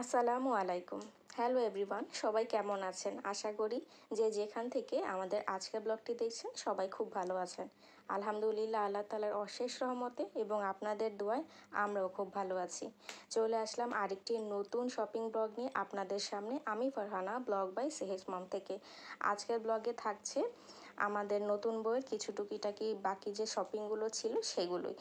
আসসালামু আলাইকুম। Hello everyone, সবাই কেমন আছেন? আশা করি যে যেখান থেকে আমাদের আজকের ব্লগটি দেখছেন সবাই খুব ভালো আছেন। আলহামদুলিল্লাহ, আল্লাহ তাআলার অশেষ রহমতে এবং আপনাদের দোয়ায় আমরাও খুব ভালো আছি। চলে আসলাম আরেকটি নতুন শপিং ব্লগ নিয়ে আপনাদের সামনে। আমি ফারহানা, ব্লগ বাই সেহেজ মম থেকে। আজকের ব্লগে থাকছে আমাদের নতুন বইয়ের কিছু টুকিটাকি বাকি যে শপিংগুলো ছিল সেগুলোই।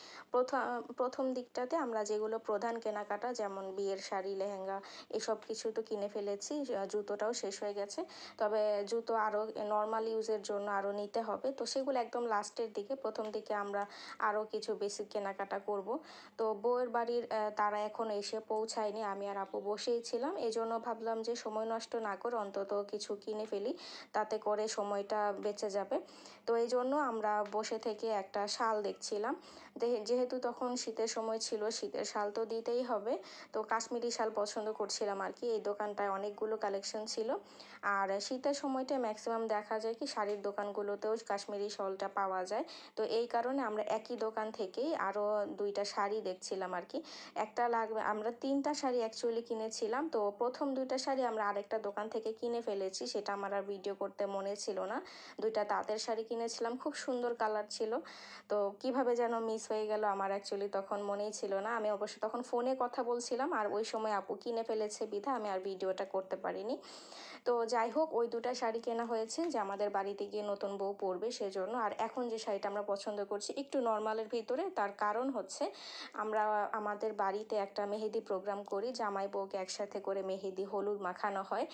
প্রথম দিকটাতে আমরা যেগুলো প্রধান কেনাকাটা, যেমন বিয়ের শাড়ি, লেহেঙ্গা, এসব কিছু তো কিনে ফেলেছি। জুতোটাও শেষ হয়ে গেছে, তবে জুতো আরও নর্মাল ইউজের জন্য আরও নিতে হবে, তো সেগুলো একদম লাস্টের দিকে। প্রথম দিকে আমরা আরও কিছু বেসিক কেনাকাটা করব। তো বউয়ের বাড়ির তারা এখনও এসে পৌঁছায়নি, আমি আর আপু বসেই ছিলাম। এই জন্য ভাবলাম যে সময় নষ্ট না করে অন্তত কিছু কিনে ফেলি, তাতে করে সময়টা বেঁচে যাবে। তো এই জন্য আমরা বসে থেকে একটা শাল দেখছিলাম। যেহেতু তখন শীতের সময় ছিল, শীতের শাল তো দিতেই হবে, তো কাশ্মীরি শাল পছন্দ করছিলাম আর কি। এই দোকানটায় অনেকগুলো কালেকশন ছিল, আর শীতের সময়টায় ম্যাক্সিমাম দেখা যায় কি শাড়ির দোকানগুলোতেও কাশ্মীরি শালটা পাওয়া যায়। তো এই কারণে আমরা একই দোকান থেকেই আরও দুইটা শাড়ি দেখছিলাম আর কি। একটা লাগবে, আমরা তিনটা শাড়ি অ্যাকচুয়ালি কিনেছিলাম। তো প্রথম দুইটা শাড়ি আমরা আরেকটা দোকান থেকে কিনে ফেলেছি, সেটা আমার আর ভিডিও করতে মনে ছিল না। দুইটা তাঁতের শাড়ি কিনেছিলাম, খুব সুন্দর কালার ছিল। তো কিভাবে যেন মিস হয়ে গেল আমার অ্যাকচুয়ালি তখন মনেই ছিল না। আমি অবশ্য তখন ফোনে কথা বলছিলাম, আর ওই সময় আপু কিনে ফেলেছে বিধা আমি আর ভিডিওটা করতে পারিনি। তো যাই হোক, ওই দুটা শাড়ি কেনা হয়েছে যে আমাদের বাড়িতে গিয়ে নতুন বউ পরবে সেজন্য। আর এখন যে শাড়িটা আমরা পছন্দ করছি একটু নর্মালের ভিতরে, তার কারণ হচ্ছে আমরা আমাদের বাড়িতে একটা মেহেদি প্রোগ্রাম করি, জামাই বউকে একসাথে করে মেহেদি হলুদ মাখানো হয়,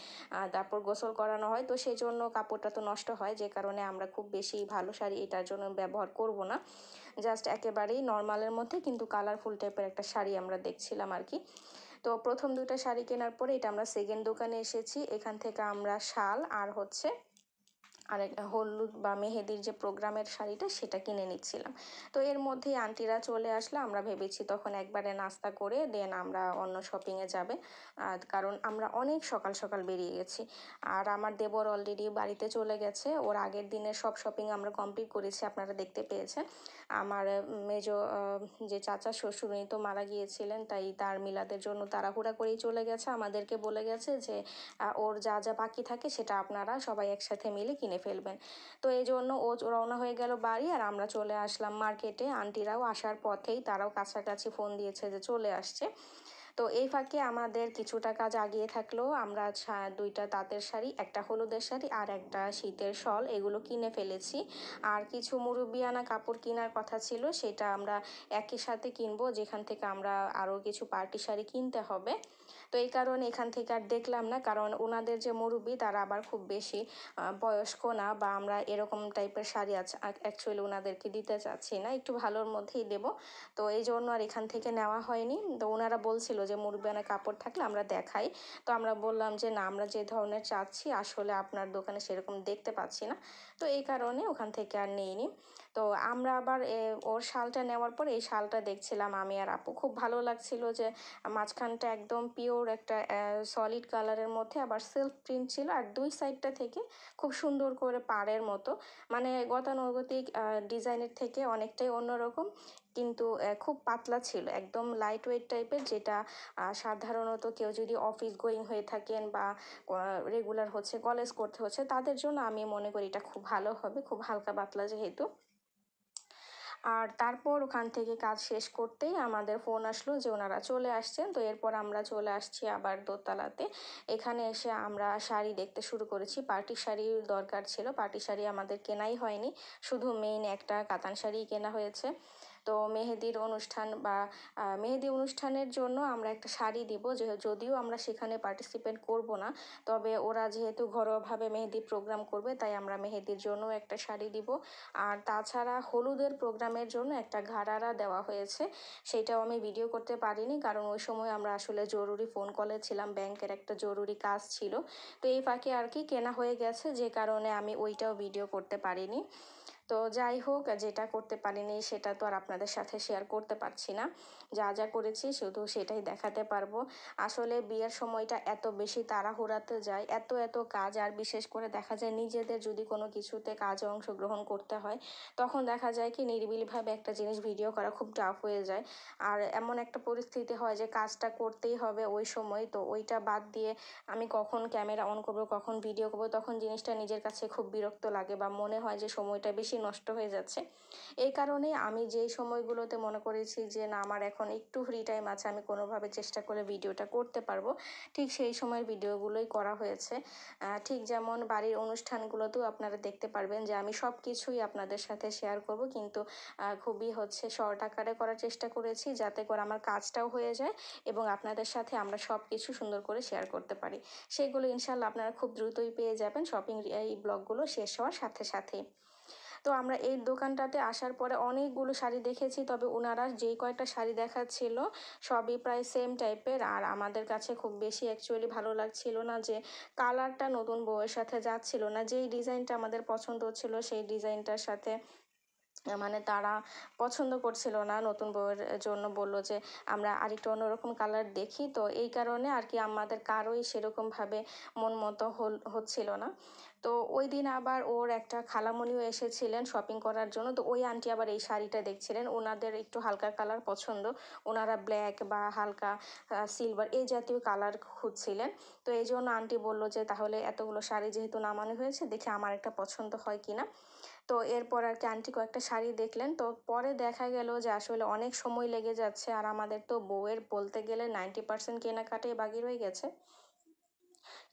তারপর গোসল করানো হয়। তো সেই জন্য কাপড়টা তো নষ্ট হয়, যে কারণে আমরা খুব বেশি ভালো শাড়ি এটার জন্য ব্যবহার করব না। জাস্ট একেবারেই নর্মালের মধ্যে কিন্তু কালারফুল টাইপের একটা শাড়ি আমরা দেখছিলাম আর কি। তো প্রথম দুটো শাড়ি কেনার পরে এটা আমরা সেকেন্ড দোকানে এসেছি। এখান থেকে আমরা শাল আর হচ্ছে আরেক হলুদ বা মেহেদির যে প্রোগ্রামের শাড়িটা সেটা কিনে নিচ্ছিলাম। তো এর মধ্যেই আন্টিরা চলে আসলে, আমরা ভেবেছি তখন একবারে নাস্তা করে দেন আমরা অন্য শপিংয়ে যাবে, কারণ আমরা অনেক সকাল সকাল বেরিয়ে গেছি। আর আমার দেবর অলরেডি বাড়িতে চলে গেছে, ওর আগের দিনের সব শপিং আমরা কমপ্লিট করেছি, আপনারা দেখতে পেয়েছেন। আমার মেজো যে চাচা শ্বশুর, উনি তো মারা গিয়েছিলেন, তাই তার মিলাদের জন্য তাড়াহুড়া করেই চলে গেছে। আমাদেরকে বলে গেছে যে ওর যা যা বাকি থাকে সেটা আপনারা সবাই একসাথে মিলে কিনে ফেলবেন। তো এই জন্য ও রওনা হয়ে গেল বাড়ি, আর আমরা চলে আসলাম মার্কেটে। আন্টিরাও আসার পথেই তারাও কাছাকাছি ফোন দিয়েছে যে চলে আসছে। তো এই ফাঁকে আমাদের কিছুটা কাজ আগিয়ে থাকলেও আমরা দুইটা তাঁতের শাড়ি, একটা হলুদের শাড়ি আর একটা শীতের শল, এগুলো কিনে ফেলেছি। আর কিছু মুরব্বিয়ানা কাপড় কেনার কথা ছিল, সেটা আমরা একই সাথে কিনবো, যেখান থেকে আমরা আরও কিছু পার্টি শাড়ি কিনতে হবে। তো এই কারণে এখান থেকে আর দেখলাম না, কারণ ওনাদের যে মুরব্বি তারা আবার খুব বেশি বয়স্ক না, বা আমরা এরকম টাইপের শাড়ি আছে অ্যাকচুয়ালি ওনাদেরকে দিতে চাচ্ছি না, একটু ভালোর মধ্যেই দেব। তো এই জন্য আর এখান থেকে নেওয়া হয়নি। তো ওনারা বলছিল যে মুরব্বিয়ানা কাপড় থাকলে আমরা দেখাই। তো আমরা বললাম যে না, আমরা যে ধরনের চাচ্ছি আসলে আপনার দোকানে সেরকম দেখতে পাচ্ছি না, তো এই কারণে ওখান থেকে আর নিইনি। তো আমরা আবার ওর শালটা নেওয়ার পর এই শালটা দেখছিলাম আমি আর আপু, খুব ভালো লাগছিল যে মাঝখানটা একদম পিওর একটা সলিড কালারের মধ্যে আবার সেলফ প্রিন্ট ছিল, আর দুই সাইডটা থেকে খুব সুন্দর করে পাড়ের মতো, মানে গতানুগতিক ডিজাইনের থেকে অনেকটাই অন্যরকম, কিন্তু খুব পাতলা ছিল, একদম লাইট ওয়েট টাইপের, যেটা সাধারণত কেউ যদি অফিস গোয়িং হয়ে থাকেন বা রেগুলার হচ্ছে কলেজ করতে হচ্ছে তাদের জন্য আমি মনে করি এটা খুব ভালো হবে, খুব হালকা পাতলা যেহেতু। আর তারপর ওখান থেকে কাজ শেষ করতেই আমাদের ফোন আসলো যে ওনারা চলে আসছেন। তো এরপর আমরা চলে আসছি আবার দোতলাতে। এখানে এসে আমরা শাড়ি দেখতে শুরু করেছি। পার্টি শাড়ির দরকার ছিল, পার্টি শাড়ি আমাদের কেনাই হয়নি, শুধু মেইন একটা কাতান শাড়িই কেনা হয়েছে। তো মেহেদির অনুষ্ঠান বা মেহেদি অনুষ্ঠানের জন্য আমরা একটা শাড়ি দিব, যদিও আমরা সেখানে পার্টিসিপেট করব না, তবে ওরা যেহেতু ঘরোয়াভাবে মেহেদি প্রোগ্রাম করবে তাই আমরা মেহেদির জন্য একটা শাড়ি দিব। আর তাছাড়া হলুদের প্রোগ্রামের জন্য একটা ঘাড়ারা দেওয়া হয়েছে, সেটাও আমি ভিডিও করতে পারিনি, কারণ ওই সময় আমরা আসলে জরুরি ফোন কলে ছিলাম, ব্যাংকের একটা জরুরি কাজ ছিল। তো এই ফাঁকে আর কি কেনা হয়ে গেছে, যে কারণে আমি ওইটাও ভিডিও করতে পারিনি। তো যাই হোক, যেটা করতে পারিনি সেটা তো আর আপনাদের সাথে শেয়ার করতে পারছি না। যা যা করেছি শুধু সেটাই দেখাতে পারবো। আসলে বিয়ের সময়টা এত বেশি তাড়াহুড়াতে যায়, এত এত কাজ, আর বিশেষ করে দেখা যায় নিজেদের যদি কোনো কিছুতে কাজে অংশগ্রহণ করতে হয় তখন দেখা যায় কি নিরিবিলিভাবে একটা জিনিস ভিডিও করা খুব টাফ হয়ে যায়। আর এমন একটা পরিস্থিতি হয় যে কাজটা করতেই হবে ওই সময়, তো ওইটা বাদ দিয়ে আমি কখন ক্যামেরা অন করবো, কখন ভিডিও করবো, তখন জিনিসটা নিজের কাছে খুব বিরক্ত লাগে বা মনে হয় যে সময়টা বেশি নষ্ট হয়ে যাচ্ছে। এই কারণে আমি যেই সময়গুলোতে মনে করেছি যে না আমার এখন একটু ফ্রি টাইম আছে, আমি কোনোভাবে চেষ্টা করে ভিডিওটা করতে পারবো, ঠিক সেই সময়ের ভিডিওগুলোই করা হয়েছে। ঠিক যেমন বাড়ির অনুষ্ঠানগুলোতেও আপনারা দেখতে পারবেন যে আমি সব কিছুই আপনাদের সাথে শেয়ার করব, কিন্তু খুবই শর্ট আকারে করার চেষ্টা করেছি যাতে করে আমার কাজটাও হয়ে যায় এবং আপনাদের সাথে আমরা সব কিছু সুন্দর করে শেয়ার করতে পারি। সেগুলো ইনশাল্লাহ আপনারা খুব দ্রুতই পেয়ে যাবেন শপিং এই ব্লগগুলো শেষ হওয়ার সাথে সাথে। তো আমরা এই দোকানটাতে আসার পরে অনেকগুলো শাড়ি দেখেছি, তবে ওনারা যেই কয়টা শাড়ি দেখাচ্ছিল সবই প্রায় সেম টাইপের, আর আমাদের কাছে খুব বেশি অ্যাকচুয়ালি ভালো লাগছিল না যে কালারটা নতুন বউয়ের সাথে যাচ্ছিল না। যেই ডিজাইনটা আমাদের পছন্দ হচ্ছিল সেই ডিজাইনটার সাথে মানে তারা পছন্দ করছিল না, নতুন বউয়ের জন্য বলল যে আমরা আরেকটু অন্যরকম কালার দেখি। তো এই কারণে আর কি আমাদের কারোই সেরকমভাবে মন মতো হচ্ছিল না। তো ওই দিন আবার ওর একটা খালামণিও এসেছিলেন শপিং করার জন্য, তো ওই আন্টি আবার এই শাড়িটা দেখছিলেন, ওনাদের একটু হালকা কালার পছন্দ, ওনারা ব্ল্যাক বা হালকা সিলভার এই জাতীয় কালার খুঁজছিলেন। তো এই জন্য আন্টি বললো যে তাহলে এতগুলো শাড়ি যেহেতু নামানো হয়েছে দেখি আমার একটা পছন্দ হয় কিনা। তো এরপর আর কি আন্টি কয়েকটা শাড়ি দেখলেন, তো পরে দেখা গেল যে আসলে অনেক সময় লেগে যাচ্ছে, আর আমাদের তো বউয়ের বলতে গেলে 90% কেনাকাটাই বাকি রয়ে গেছে।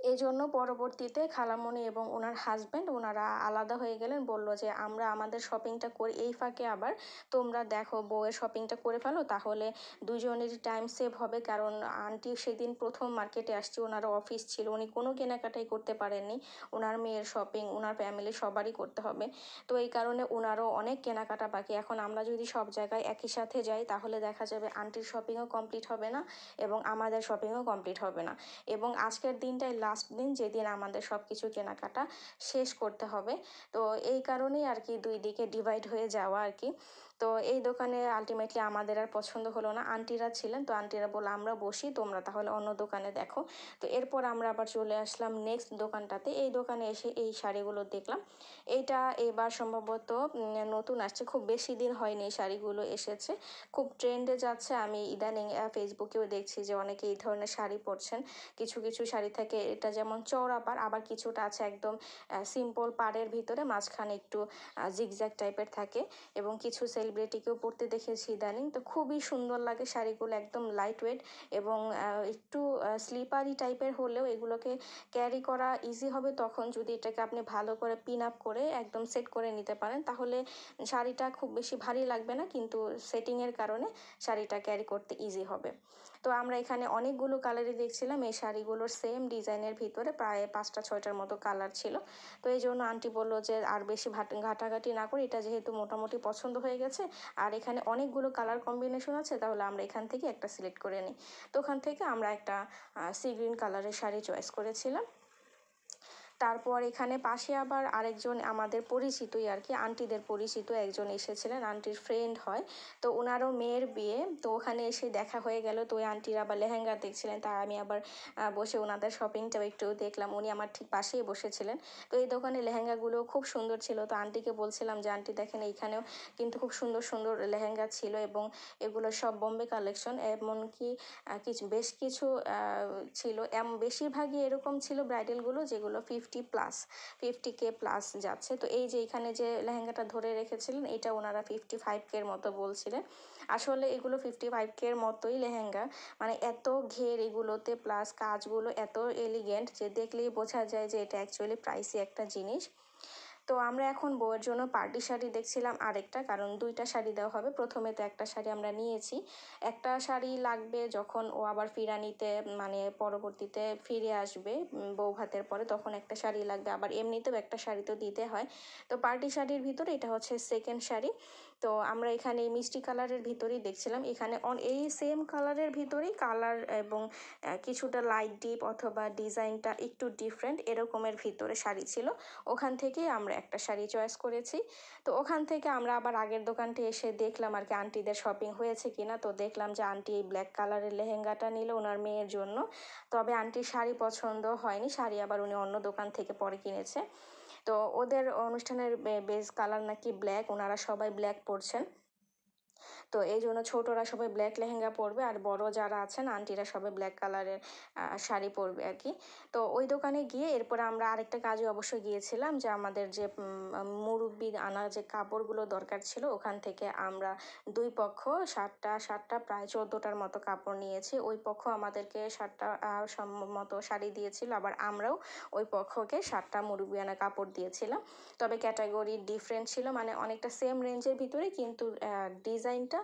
এই জন্য পরবর্তীতে খালামণি এবং ওনার হাজব্যান্ড ওনারা আলাদা হয়ে গেলেন, বলল যে আমরা আমাদের শপিংটা করি, এই ফাঁকে আবার তোমরা দেখো বউয়ের শপিংটা করে ফেলো, তাহলে দুজনেরই টাইম সেভ হবে। কারণ আন্টি সেদিন প্রথম মার্কেটে আসছে, ওনারও অফিস ছিল, উনি কোনো কেনাকাটাই করতে পারেননি, ওনার মেয়ের শপিং ওনার ফ্যামিলি সবারই করতে হবে। তো এই কারণে ওনারও অনেক কেনাকাটা বাকি। এখন আমরা যদি সব জায়গায় একই সাথে যাই তাহলে দেখা যাবে আন্টির শপিংও কমপ্লিট হবে না এবং আমাদের শপিংও কমপ্লিট হবে না, এবং আজকের দিনটাই লাস্ট দিন যেদিন আমাদের সব কিছু কেনাকাটা শেষ করতে হবে। তো এই কারণেই আর কি দুই দিকে ডিভাইড হয়ে যাওয়া আর কি। তো এই দোকানে আলটিমেটলি আমাদের আর পছন্দ হলো না, আন্টিরা ছিলেন, তো আন্টিরা বললো আমরা বসি, তোমরা তাহলে অন্য দোকানে দেখো। তো এরপর আমরা আবার চলে আসলাম নেক্সট দোকানটাতে। এই দোকানে এসে এই শাড়িগুলো দেখলাম, এইটা এবার সম্ভবত নতুন আসছে, খুব বেশি দিন হয়নি এই শাড়িগুলো এসেছে, খুব ট্রেন্ডে যাচ্ছে। আমি ইদানিং ফেসবুকেও দেখছি যে অনেকে এই ধরনের শাড়ি পরছেন। কিছু কিছু শাড়ি থাকে এটা যেমন চওড়া পাড়, আবার কিছুটা আছে একদম সিম্পল পাড়ের ভিতরে মাঝখানে একটু জিগজ্যাগ টাইপের থাকে, এবং কিছু সেলিব্রিটিকেও পরতে দেখেছি ইদানিং। তো খুবই সুন্দর লাগে শাড়িগুলো, একদম লাইট ওয়েট এবং একটু স্লিপারি টাইপের হলেও এগুলোকে ক্যারি করা ইজি হবে তখন যদি এটাকে আপনি ভালো করে পিন আপ করে একদম সেট করে নিতে পারেন, তাহলে শাড়িটা খুব বেশি ভারী লাগবে না, কিন্তু সেটিংয়ের কারণে শাড়িটা ক্যারি করতে ইজি হবে। তো আমরা এখানে অনেকগুলো কালারই দেখছিলাম, এই শাড়িগুলোর সেম ডিজাইনের ভিতরে প্রায় 5টা 6টার মতো কালার ছিল। তো এই জন্য আন্টি বললো যে আর বেশি ঘাটাঘাটি না করে, এটা যেহেতু মোটামুটি পছন্দ হয়ে গেছে আর এখানে অনেকগুলো কালার কম্বিনেশন আছে, তাহলে আমরা এখান থেকে একটা সিলেক্ট করে নিই। তো ওখান থেকে আমরা একটা সি গ্রিন কালারের শাড়ি চয়েস করেছিলাম। তারপর এখানে পাশে আবার আরেকজন আমাদের পরিচিতই আর কি, আন্টিদের পরিচিত একজন এসেছিলেন, আন্টির ফ্রেন্ড হয়, তো ওনারও মেয়ের বিয়ে, তো ওখানে এসে দেখা হয়ে গেল। তো ওই আন্টির আবার লেহেঙ্গা দেখছিলেন, তাই আমি আবার বসে ওনাদের শপিংটাও একটু দেখলাম, উনি আমার ঠিক পাশেই বসেছিলেন। তো এই দোকানে লেহেঙ্গাগুলো খুব সুন্দর ছিল, তো আন্টিকে বলছিলাম যে আন্টি দেখেন এইখানেও কিন্তু খুব সুন্দর সুন্দর লেহেঙ্গা ছিল, এবং এগুলো সব বোম্বে কালেকশন, এমনকি বেশ কিছু ছিল, বেশিরভাগই এরকম ছিল ব্রাইডালগুলো যেগুলো 50K+ যাচ্ছে। তো এই যে এখানে যে লেহেঙ্গাটা ধরে রেখেছিলেন এটা ওনারা 55K মতো বলছিলেন। আসলে এগুলো 55K মতোই লেহেঙ্গা, মানে এত ঘের এগুলোতে, প্লাস কাজগুলো এত এলিগেন্ট যে দেখলেই বোঝা যায় যে এটা অ্যাকচুয়ালি প্রাইসি একটা জিনিস। তো আমরা এখন বউয়ের জন্য পার্টি শাড়ি দেখছিলাম আরেকটা, কারণ দুইটা শাড়ি দেওয়া হবে। প্রথমে তো একটা শাড়ি আমরা নিয়েছি, একটা শাড়ি লাগবে যখন ও আবার ফিরানিতে মানে পরবর্তীতে ফিরে আসবে বউ ভাতের পরে, তখন একটা শাড়ি লাগবে, আবার এমনিতেও একটা শাড়ি তো দিতে হয়। তো পার্টি শাড়ির ভিতরে এটা হচ্ছে সেকেন্ড শাড়ি। তো আমরা এখানে মিষ্টি কালারের ভিতরেই দেখছিলাম, এখানে এই সেম কালারের ভিতরেই কালার এবং কিছুটা লাইট ডিপ অথবা ডিজাইনটা একটু ডিফারেন্ট এরকমের ভিতরে শাড়ি ছিল, ওখান থেকেই আমরা একটা শাড়ি চয়েস করেছি। তো ওখান থেকে আমরা আবার আগের দোকানটি এসে দেখলাম আর কি আন্টিদের শপিং হয়েছে কিনা। তো দেখলাম যে আন্টি এই ব্ল্যাক কালারের লেহেঙ্গাটা নিল ওনার মেয়ের জন্য। তবে আন্টির শাড়ি পছন্দ হয়নি, শাড়ি আবার উনি অন্য দোকান থেকে পরে কিনেছে। তো ওদের অনুষ্ঠানের বেস কালার নাকি ব্ল্যাক, ওনারা সবাই ব্ল্যাক পরছেন। তো এই জন্য ছোটরা সবাই ব্ল্যাক লেহেঙ্গা পরবে আর বড় যারা আছেন আন্টিরা সবাই ব্ল্যাক কালারের শাড়ি পরবে আর কি। তো ওই দোকানে গিয়ে এরপরে আমরা আরেকটা কাজে অবশ্যই গিয়েছিলাম, যে আমাদের যে মুরব্বি আনার যে কাপড়গুলো দরকার ছিল ওখান থেকে আমরা দুই পক্ষ সাতটা প্রায় 14টার মতো কাপড় নিয়েছি। ওই পক্ষ আমাদেরকে 7টা মতো শাড়ি দিয়েছিল, আবার আমরাও ওই পক্ষকে 7টা মুরব্বিয়ানা কাপড় দিয়েছিলাম। তবে ক্যাটাগরি ডিফারেন্ট ছিল, মানে অনেকটা সেম রেঞ্জের ভিতরে কিন্তু ডিজাইনটা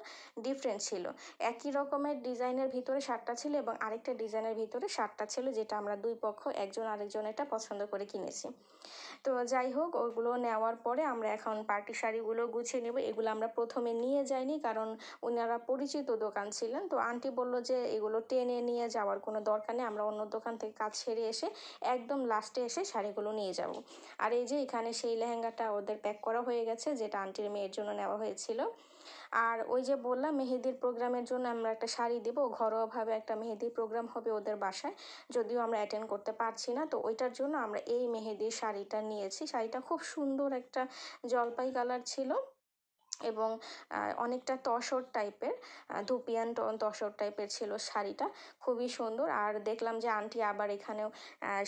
ডিফারেন্ট ছিল। একই রকমের ডিজাইনের ভিতরে 7টা ছিল এবং আরেকটা ডিজাইনের ভিতরে 7টা ছিল, যেটা আমরা দুই পক্ষ একজন আরেকজনেরটা পছন্দ করে কিনেছি। তো যাই হোক, ওগুলো নেওয়ার পরে আমরা এখন পার্টি শাড়িগুলো গুছিয়ে নেব। এগুলো আমরা প্রথমে নিয়ে যাইনি, কারণ ওনারা পরিচিত দোকান ছিলেন। তো আন্টি বলল যে এগুলো টেনে নিয়ে যাওয়ার কোনো দরকার নেই, আমরা অন্য দোকান থেকে কাজ সেরে এসে একদম লাস্টে এসে শাড়িগুলো নিয়ে যাব। আর এই যে এখানে সেই লেহেঙ্গাটা ওদের প্যাক করা হয়ে গেছে, যেটা আন্টির মেয়ের জন্য নেওয়া হয়েছিল। আর ওই যে বললাম মেহেদির প্রোগ্রামের জন্য আমরা একটা শাড়ি দেবো, ঘরোয়াভাবে একটা মেহেদির প্রোগ্রাম হবে ওদের বাসায়, যদিও আমরা অ্যাটেন্ড করতে পারছি না। তো ওইটার জন্য আমরা এই মেহেদির শাড়িটা নিয়েছি। শাড়িটা খুব সুন্দর একটা জলপাই কালার ছিল এবং অনেকটা তসর টাইপের, ধুপিয়ান তসর টাইপের ছিল শাড়িটা, খুবই সুন্দর। আর দেখলাম যে আন্টি আবার এখানেও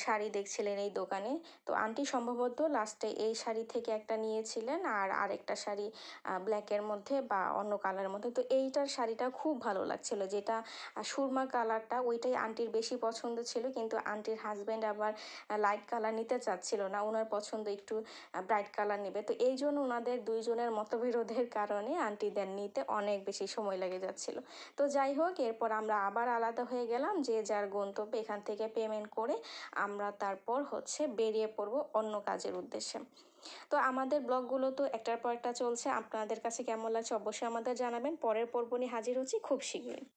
শাড়ি দেখছিলেন এই দোকানে। তো আন্টি সম্ভবত লাস্টে এই শাড়ি থেকে একটা নিয়েছিলেন আর আরেকটা শাড়ি ব্ল্যাকের মধ্যে বা অন্য কালারের মধ্যে। তো এইটার শাড়িটা খুব ভালো লাগছিল, যেটা সুরমা কালারটা ওইটাই আন্টির বেশি পছন্দ ছিল, কিন্তু আন্টির হাজব্যান্ড আবার লাইট কালার নিতে চাচ্ছিল না, ওনার পছন্দ একটু ব্রাইট কালার নেবে। তো এই জন্য ওনাদের দুইজনের মতবিরোধের কারণে আন্টিদের নিতে অনেক বেশি সময় লেগে যাচ্ছিল। তো যাই হোক, এরপর আমরা আবার আলাদা হয়ে গেলাম, যে যার গন্তব্যে। এখান থেকে পেমেন্ট করে আমরা তারপর বেরিয়ে পড়বো অন্য কাজের উদ্দেশ্যে। তো আমাদের ব্লগগুলো তো একটার পর একটা চলছে, আপনাদের কাছে কেমন লাগছে অবশ্যই আমাদের জানাবেন। পরের পর্ব নিয়ে হাজির হচ্ছি খুব শীঘ্রই।